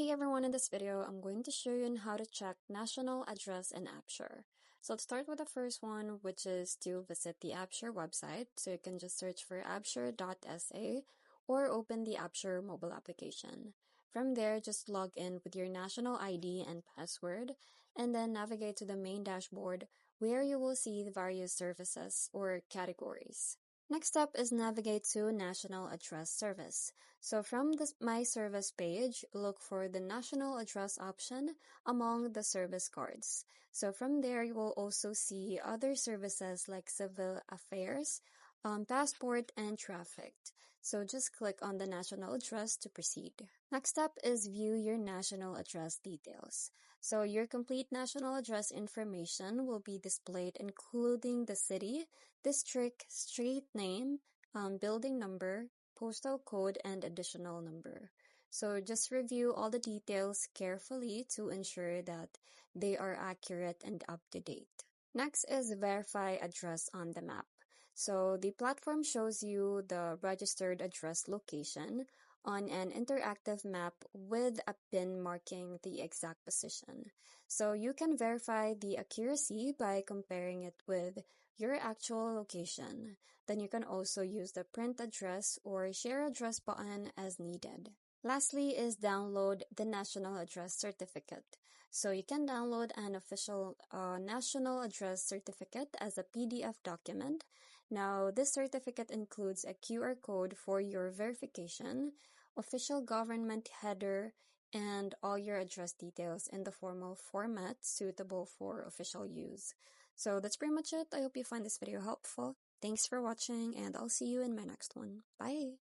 Hey everyone, in this video, I'm going to show you on how to check national address in Absher. So let's start with the first one, which is to visit the Absher website. So you can just search for absher.sa or open the Absher mobile application. From there, just log in with your national ID and password, and then navigate to the main dashboard where you will see the various services or categories. Next up is navigate to National Address Service. So from the My Service page, look for the National Address option among the service cards. So from there, you will also see other services like Civil Affairs, Passport, and Traffic. So just click on the National Address to proceed. Next up is view your national address details. So your complete national address information will be displayed including the city, district, street name, building number, postal code, and additional number. So just review all the details carefully to ensure that they are accurate and up to date. Next is verify address on the map. So the platform shows you the registered address location on an interactive map with a pin marking the exact position. So you can verify the accuracy by comparing it with your actual location. Then you can also use the print address or share address button as needed. Lastly is download the National Address Certificate. So you can download an official National Address Certificate as a PDF document. Now, this certificate includes a QR code for your verification, official government header, and all your address details in the formal format suitable for official use. So that's pretty much it. I hope you find this video helpful. Thanks for watching, and I'll see you in my next one. Bye!